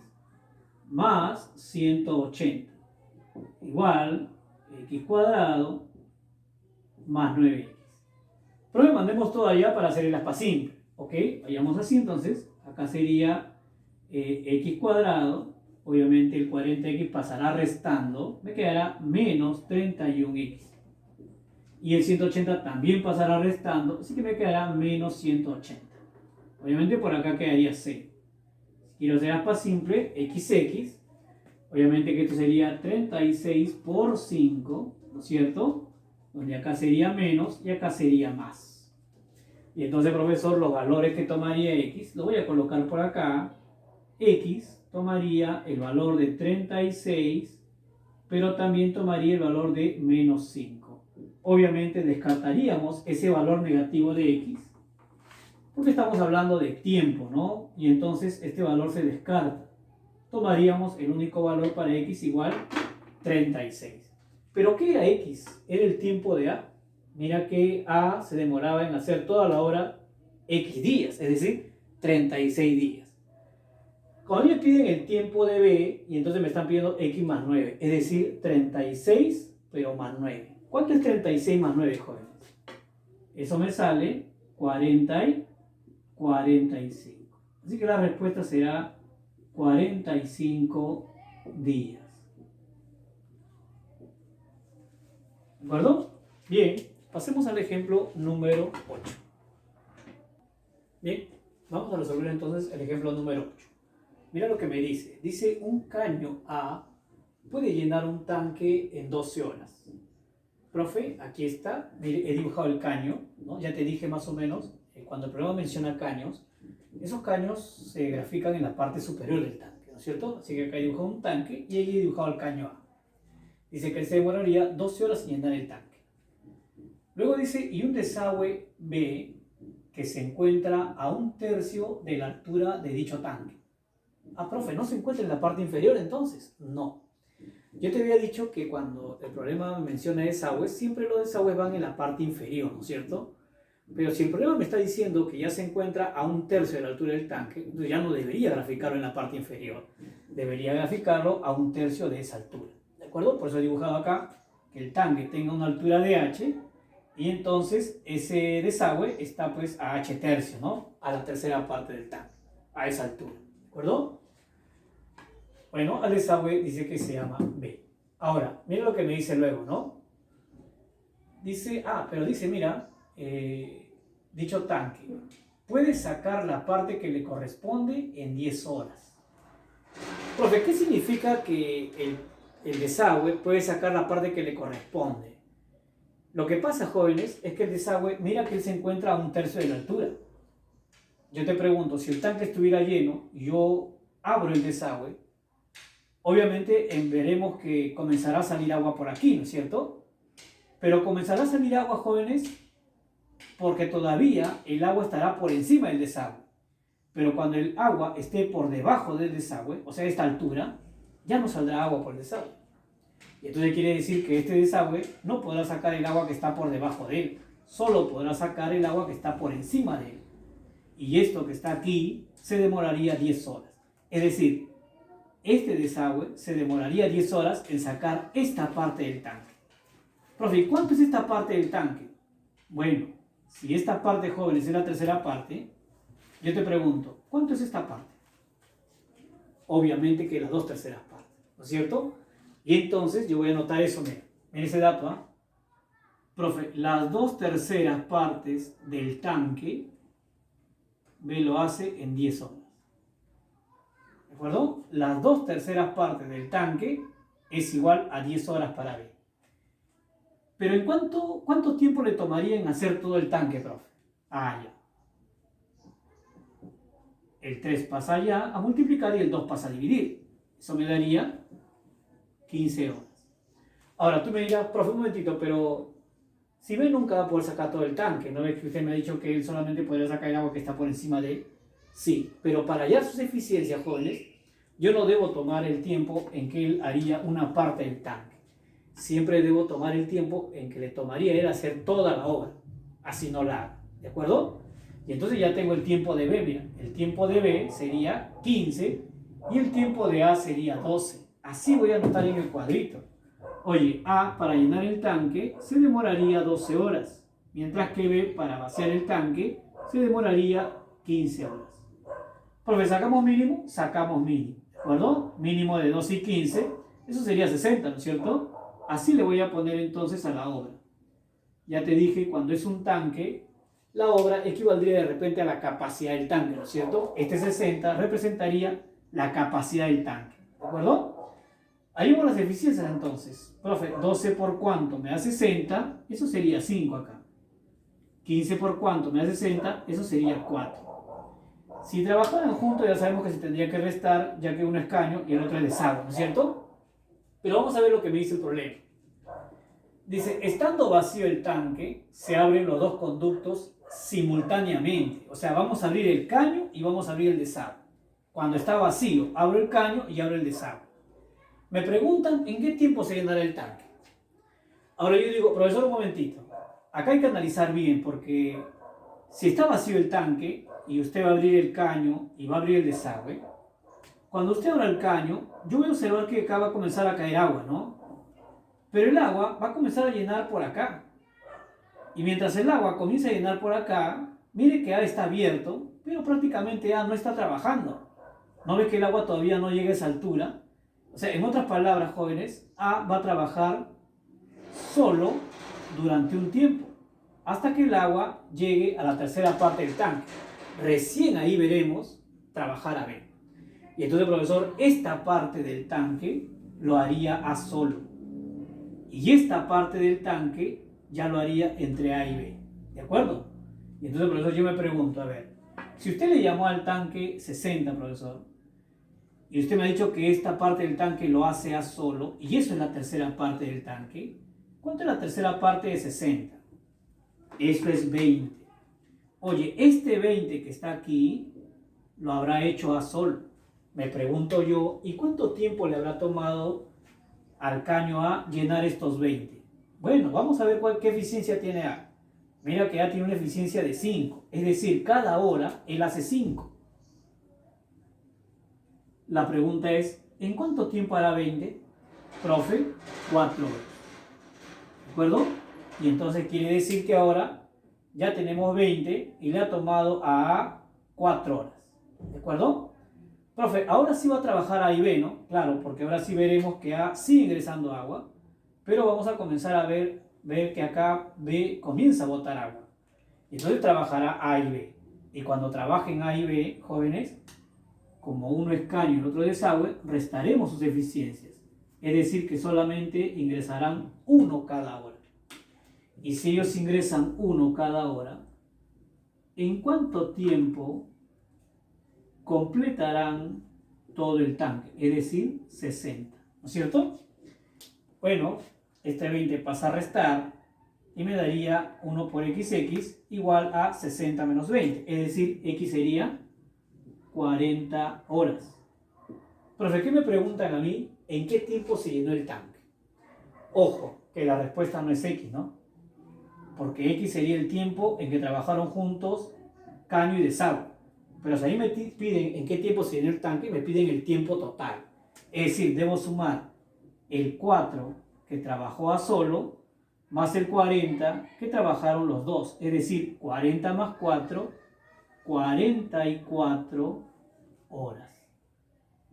más 180. Igual x cuadrado más 9x. Pero mandemos todo allá para hacer el aspa simple. ¿Ok? Vayamos así entonces. Acá sería x cuadrado. Obviamente el 40x pasará restando. Me quedará menos 31x. Y el 180 también pasará restando. Así que me quedará menos 180. Obviamente por acá quedaría 0. Si quiero hacer aspa simple, xx. Obviamente que esto sería 36 por 5. ¿No es cierto? Donde acá sería menos y acá sería más. Y entonces, profesor, los valores que tomaría x, lo voy a colocar por acá. X tomaría el valor de 36, pero también tomaría el valor de menos 5. Obviamente descartaríamos ese valor negativo de x, porque estamos hablando de tiempo, ¿no? Y entonces este valor se descarta. Tomaríamos el único valor para x igual 36. ¿Pero qué era x? Era el tiempo de A. Mira que A se demoraba en hacer toda la obra x días, es decir, 36 días. Cuando me piden el tiempo de B, y entonces me están pidiendo x más 9, es decir, 36, pero más 9. ¿Cuánto es 36 más 9, jóvenes? Eso me sale 40 y 45. Así que la respuesta será 45 días. ¿De acuerdo? Bien, pasemos al ejemplo número 8. Bien, vamos a resolver entonces el ejemplo número 8. Mira lo que me dice. Dice, un caño A puede llenar un tanque en 12 horas. Profe, aquí está. He dibujado el caño, ¿no? Ya te dije más o menos, cuando el programa menciona caños, esos caños se grafican en la parte superior del tanque, ¿no es cierto? Así que acá he dibujado un tanque y ahí he dibujado el caño A. Dice que se demoraría 12 horas en llenar el tanque. Luego dice, y un desagüe B que se encuentra a 1/3 de la altura de dicho tanque. Ah, profe, ¿no se encuentra en la parte inferior entonces? No. Yo te había dicho que cuando el problema menciona desagües, siempre los desagües van en la parte inferior, ¿no es cierto? Pero si el problema me está diciendo que ya se encuentra a 1/3 de la altura del tanque, entonces ya no debería graficarlo en la parte inferior. Debería graficarlo a 1/3 de esa altura. ¿De acuerdo? Por eso he dibujado acá que el tanque tenga una altura de h y entonces ese desagüe está pues a h/3, ¿no? A la tercera parte del tanque, a esa altura. ¿De acuerdo? Bueno, al desagüe dice que se llama B. Ahora, mira lo que me dice luego, ¿no? Dice, pero dice, mira, dicho tanque puede sacar la parte que le corresponde en 10 horas. Profe, ¿qué significa que el desagüe puede sacar la parte que le corresponde? Lo que pasa, jóvenes, es que el desagüe, mira que él se encuentra a 1/3 de la altura. Yo te pregunto, si el tanque estuviera lleno, yo abro el desagüe, obviamente veremos que comenzará a salir agua por aquí, ¿no es cierto? Pero comenzará a salir agua, jóvenes, porque todavía el agua estará por encima del desagüe. Pero cuando el agua esté por debajo del desagüe, o sea, a esta altura, ya no saldrá agua por el desagüe. Y entonces quiere decir que este desagüe no podrá sacar el agua que está por debajo de él. solo podrá sacar el agua que está por encima de él. Y esto que está aquí se demoraría 10 horas. Es decir, este desagüe se demoraría 10 horas en sacar esta parte del tanque. Profe, ¿cuánto es esta parte del tanque? Bueno, si esta parte, jóvenes, es la tercera parte, yo te pregunto, ¿cuánto es esta parte? Obviamente que las 2/3 partes, ¿no es cierto? Y entonces yo voy a anotar eso, miren ese dato, ¿ah? Profe, las 2/3 partes del tanque, B lo hace en 10 horas. ¿De acuerdo? Las 2/3 partes del tanque es igual a 10 horas para B. Pero ¿en cuánto tiempo le tomaría en hacer todo el tanque, profe? Ah, ya. El 3 pasa allá a multiplicar y el 2 pasa a dividir. Eso me daría 15 horas. Ahora, tú me dirás, profe, un momentito, pero si B nunca va a poder sacar todo el tanque, ¿no es que usted me ha dicho que él solamente podría sacar el agua que está por encima de él? Sí, pero para hallar sus eficiencias, jóvenes, yo no debo tomar el tiempo en que él haría una parte del tanque. Siempre debo tomar el tiempo en que le tomaría él hacer toda la obra. Así no la haga, ¿de acuerdo? Y entonces ya tengo el tiempo de B, mira, el tiempo de B sería 15 y el tiempo de A sería 12. Así voy a anotar en el cuadrito. Oye, A para llenar el tanque se demoraría 12 horas, mientras que B para vaciar el tanque se demoraría 15 horas. Porque sacamos mínimo, sacamos mínimo, ¿de acuerdo? Mínimo de 12 y 15, eso sería 60, ¿no es cierto? Así le voy a poner entonces a la obra. Ya te dije, cuando es un tanque, la obra equivaldría de repente a la capacidad del tanque, ¿no es cierto? Este 60 representaría la capacidad del tanque, ¿de acuerdo? Ahí vemos las eficiencias entonces. Profe, 12 por cuánto me da 60, eso sería 5 acá. 15 por cuánto me da 60, eso sería 4. Si trabajaran juntos ya sabemos que se tendría que restar, ya que uno es caño y el otro es desagüe, ¿no es cierto? Pero vamos a ver lo que me dice el problema. Dice, estando vacío el tanque, se abren los dos conductos simultáneamente. O sea, vamos a abrir el caño y vamos a abrir el desagüe. Cuando está vacío, abro el caño y abro el desagüe. Me preguntan en qué tiempo se llenará el tanque. Ahora yo digo, profesor, un momentito. Acá hay que analizar bien porque si está vacío el tanque y usted va a abrir el caño y va a abrir el desagüe, cuando usted abra el caño, yo voy a observar que acá va a comenzar a caer agua, ¿no? Pero el agua va a comenzar a llenar por acá. Y mientras el agua comienza a llenar por acá, mire que A está abierto, pero prácticamente A no está trabajando. ¿No ve que el agua todavía no llega a esa altura? O sea, en otras palabras, jóvenes, A va a trabajar solo durante un tiempo, hasta que el agua llegue a la tercera parte del tanque. Recién ahí veremos trabajar a B. Y entonces, profesor, esta parte del tanque lo haría A solo. Y esta parte del tanque ya lo haría entre A y B. ¿De acuerdo? Y entonces, profesor, yo me pregunto, a ver, si usted le llamó al tanque 60, profesor, y usted me ha dicho que esta parte del tanque lo hace A solo, y eso es la tercera parte del tanque, ¿cuánto es la tercera parte de 60? Esto es 20. Oye, este 20 que está aquí, lo habrá hecho A solo. Me pregunto yo, ¿y cuánto tiempo le habrá tomado al caño A llenar estos 20? Bueno, vamos a ver qué eficiencia tiene A. Mira que A tiene una eficiencia de 5, es decir, cada hora él hace 5. La pregunta es, ¿en cuánto tiempo hará 20? Profe, 4 horas. ¿De acuerdo? Y entonces quiere decir que ahora ya tenemos 20 y le ha tomado a A 4 horas. ¿De acuerdo? Profe, ahora sí va a trabajar A y B, ¿no? Claro, porque ahora sí veremos que A sigue ingresando agua, pero vamos a comenzar a ver que acá B comienza a botar agua. Entonces trabajará A y B. Y cuando trabajen A y B, jóvenes, como uno es caño y el otro desagüe, restaremos sus eficiencias. Es decir, que solamente ingresarán uno cada hora. Y si ellos ingresan uno cada hora, ¿en cuánto tiempo completarán todo el tanque? Es decir, 60. ¿No es cierto? Bueno, este 20 pasa a restar y me daría 1 por XX igual a 60 menos 20. Es decir, X sería 40 horas. Profe, ¿qué me preguntan a mí? ¿En qué tiempo se llenó el tanque? Ojo, que la respuesta no es X, ¿no? porque X sería el tiempo en que trabajaron juntos caño y desagüe. Pero si a mí me piden en qué tiempo se llenó el tanque, me piden el tiempo total. Es decir, debo sumar el 4 que trabajó a solo más el 40 que trabajaron los dos. Es decir, 40 más 4, 44 horas.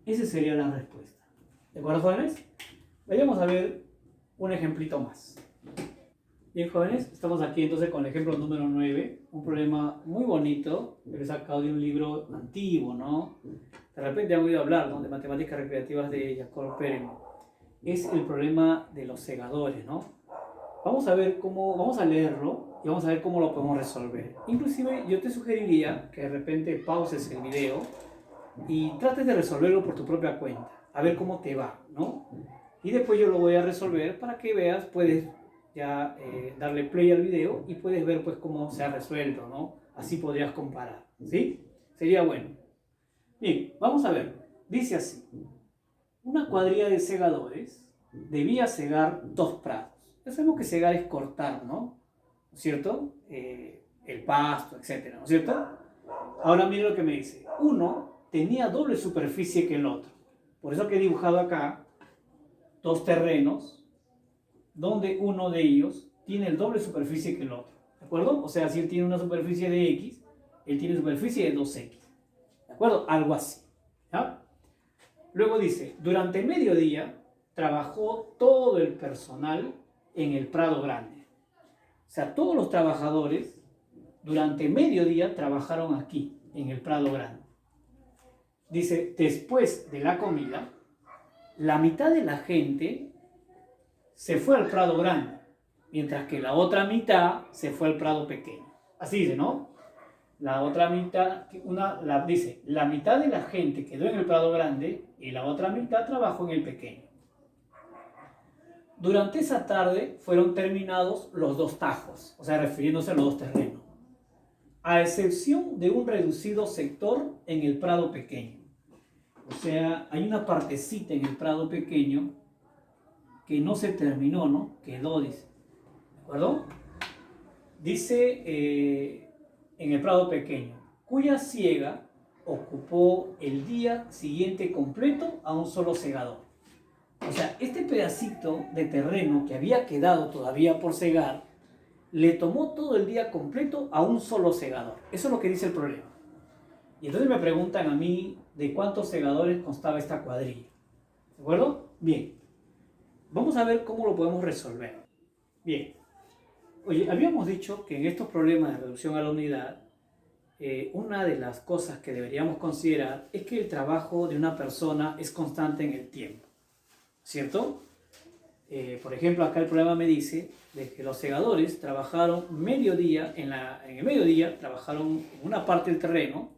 Esa sería la respuesta. ¿De acuerdo, jóvenes? Vayamos a ver un ejemplito más. Bien, jóvenes, estamos aquí entonces con el ejemplo número 9, un problema muy bonito que he sacado de un libro antiguo, ¿no? De repente han oído hablar, ¿no?, de matemáticas recreativas de Jacob Perelman. Es el problema de los segadores, ¿no? Vamos a leerlo y vamos a ver cómo lo podemos resolver. Inclusive yo te sugeriría que de repente pauses el video y trates de resolverlo por tu propia cuenta, a ver cómo te va, ¿no? Y después yo lo voy a resolver para que veas, puedes ya darle play al video y puedes ver pues cómo se ha resuelto, ¿no? Así podrías comparar, ¿sí? Sería bueno. Bien, vamos a ver. Dice así: una cuadrilla de segadores debía segar 2 prados. Ya sabemos que segar es cortar, ¿no? ¿No es cierto? El pasto, etcétera, ¿no es cierto? Ahora mira lo que me dice. Uno tenía doble superficie que el otro. Por eso que he dibujado acá 2 terrenos donde uno de ellos tiene el doble superficie que el otro. ¿De acuerdo? O sea, si él tiene una superficie de X, él tiene superficie de 2X. ¿De acuerdo? Algo así. ¿Ya? Luego dice, durante el mediodía trabajó todo el personal en el Prado Grande. O sea, todos los trabajadores durante mediodía trabajaron aquí, en el Prado Grande. Dice, después de la comida, la mitad de la gente se fue al Prado Grande, mientras que la otra mitad se fue al Prado Pequeño. Así dice, ¿no? La otra mitad, dice, la mitad de la gente quedó en el Prado Grande y la otra mitad trabajó en el pequeño. Durante esa tarde fueron terminados los 2 tajos, o sea, refiriéndose a los 2 terrenos, a excepción de un reducido sector en el Prado Pequeño. O sea, hay una partecita en el Prado Pequeño que no se terminó, ¿no? Quedó, dice. ¿De acuerdo? Dice en el Prado Pequeño, cuya siega ocupó el día siguiente completo a un solo segador. O sea, este pedacito de terreno que había quedado todavía por segar, le tomó todo el día completo a un solo segador. Eso es lo que dice el problema. Y entonces me preguntan a mí de cuántos segadores constaba esta cuadrilla. ¿De acuerdo? Bien. Vamos a ver cómo lo podemos resolver. Bien. Oye, habíamos dicho que en estos problemas de reducción a la unidad, una de las cosas que deberíamos considerar es que el trabajo de una persona es constante en el tiempo, ¿cierto? Por ejemplo, acá el problema me dice de que los segadores trabajaron mediodía, en el mediodía trabajaron en una parte del terreno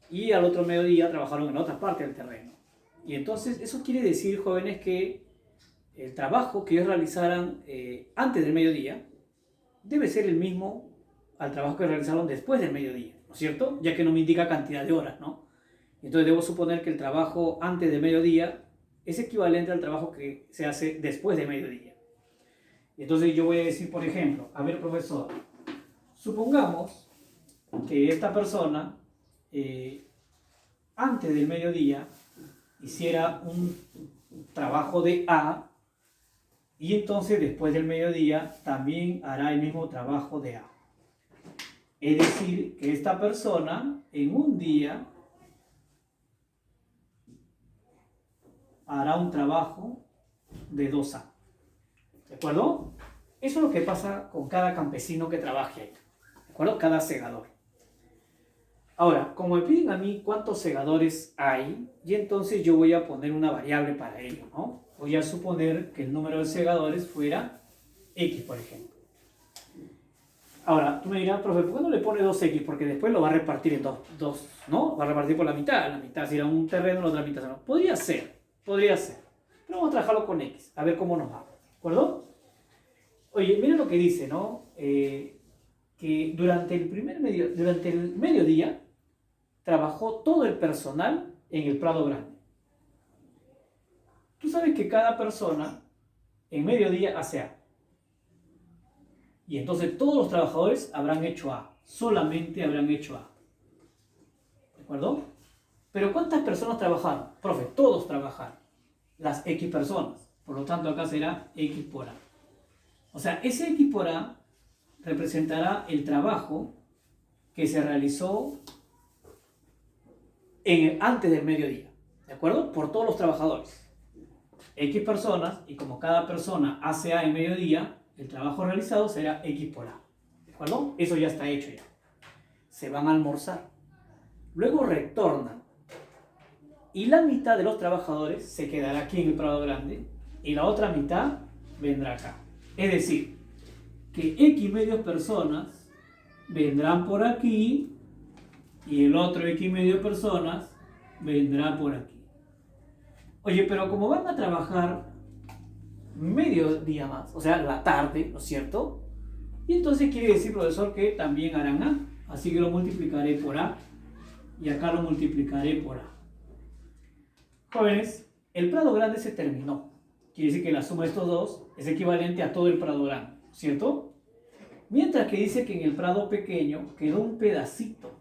y al otro mediodía trabajaron en otra parte del terreno. Y entonces eso quiere decir, jóvenes, que el trabajo que ellos realizaran antes del mediodía debe ser el mismo al trabajo que realizaron después del mediodía, ¿no es cierto? Ya que no me indica cantidad de horas, ¿no? Entonces debo suponer que el trabajo antes del mediodía es equivalente al trabajo que se hace después del mediodía. Entonces yo voy a decir, por ejemplo, a ver, profesor, supongamos que esta persona antes del mediodía hiciera un trabajo de A y entonces después del mediodía también hará el mismo trabajo de A. Es decir, que esta persona en un día hará un trabajo de 2A. ¿De acuerdo? Eso es lo que pasa con cada campesino que trabaje ahí. ¿De acuerdo? Cada segador. Ahora, como me piden a mí cuántos segadores hay, y entonces yo voy a poner una variable para ello, ¿no? Voy a suponer que el número de segadores fuera X, por ejemplo. Ahora, tú me dirás, profe, ¿por qué no le pone 2X? Porque después lo va a repartir en dos, ¿no? Va a repartir por la mitad si era un terreno, la otra mitad no. Podría ser. Pero vamos a trabajarlo con X, a ver cómo nos va, ¿de acuerdo? Oye, mira lo que dice, ¿no? Que durante el mediodía trabajó todo el personal en el Prado Grande. Tú sabes que cada persona en mediodía hace A. Y entonces todos los trabajadores habrán hecho A, solamente habrán hecho A. ¿De acuerdo? Pero ¿cuántas personas trabajaron? Profe, todos trabajaron, las X personas. Por lo tanto, acá será X por A. O sea, ese X por A representará el trabajo que se realizó antes del mediodía. ¿De acuerdo? Por todos los trabajadores. X personas, y como cada persona hace A en mediodía, el trabajo realizado será X por A. ¿De acuerdo? Eso ya está hecho ya. Se van a almorzar. Luego retornan. Y la mitad de los trabajadores se quedará aquí en el Prado Grande y la otra mitad vendrá acá. Es decir, que X medios personas vendrán por aquí y el otro X medio personas vendrá por aquí. Oye, pero como van a trabajar medio día más, o sea, la tarde, ¿no es cierto? Y entonces quiere decir, profesor, que también harán A. Así que lo multiplicaré por A y acá lo multiplicaré por A. Jóvenes, el Prado Grande se terminó. Quiere decir que la suma de estos dos es equivalente a todo el Prado Grande, ¿cierto? Mientras que dice que en el Prado Pequeño quedó un pedacito.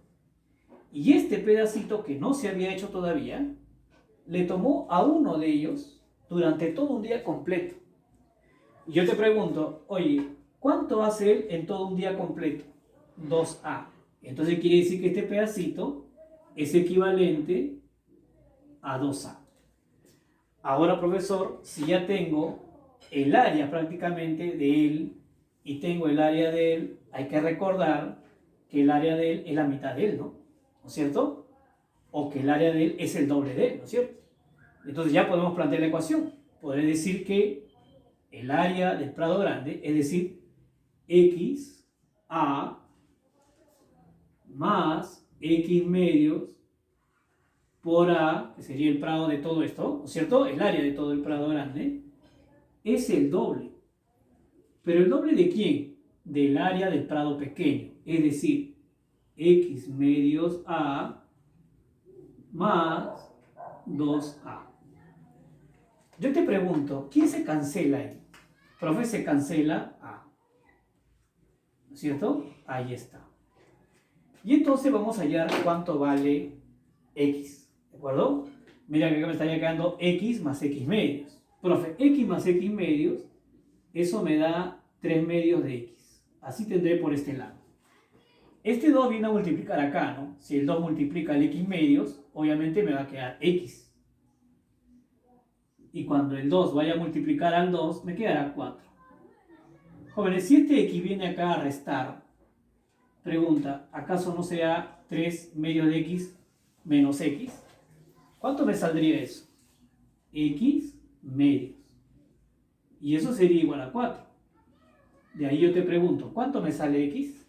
Y este pedacito que no se había hecho todavía, le tomó a uno de ellos durante todo un día completo. Y yo te pregunto, oye, ¿cuánto hace él en todo un día completo? 2A. Entonces quiere decir que este pedacito es equivalente a 2A. Ahora, profesor, si ya tengo el área prácticamente de él y tengo el área de él, hay que recordar que el área de él es la mitad de él, ¿no? ¿No es cierto? O que el área de él es el doble de él, ¿no es cierto? Entonces ya podemos plantear la ecuación. Podré decir que el área del Prado Grande, es decir, X A más X medios por A, que sería el Prado de todo esto, ¿no es cierto? El área de todo el Prado Grande, es el doble. ¿Pero el doble de quién? Del área del Prado Pequeño. Es decir, X medios A más 2A. Yo te pregunto, ¿quién se cancela ahí? Profe, se cancela A. ¿No es cierto? Ahí está. Y entonces vamos a hallar cuánto vale X. ¿De acuerdo? Mira que acá me estaría quedando X más X medios. Profe, X más X medios, eso me da 3 medios de X. Así tendré por este lado. Este 2 viene a multiplicar acá, ¿no? Si el 2 multiplica el X medios, obviamente me va a quedar X. Y cuando el 2 vaya a multiplicar al 2, me quedará 4. Jóvenes, si este X viene acá a restar, pregunta, ¿acaso no será 3 medios de X menos X? ¿Cuánto me saldría eso? X medios. Y eso sería igual a 4. De ahí yo te pregunto, ¿cuánto me sale X?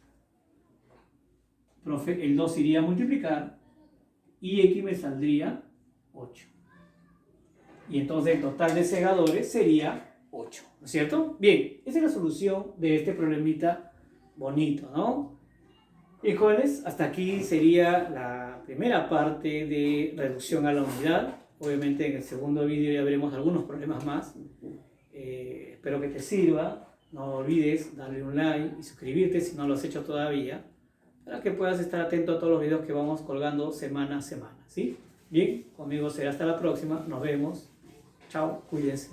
Profe, el 2 iría a multiplicar y X me saldría 8. Y entonces el total de segadores sería 8, ¿no es cierto? Bien, esa es la solución de este problemita bonito, ¿no? Y jóvenes, hasta aquí sería la primera parte de reducción a la unidad. Obviamente en el segundo vídeo ya veremos algunos problemas más. Espero que te sirva. No olvides darle un like y suscribirte si no lo has hecho todavía, para que puedas estar atento a todos los videos que vamos colgando semana a semana, ¿sí? Bien, conmigo será hasta la próxima. Nos vemos. Chao, cuídense.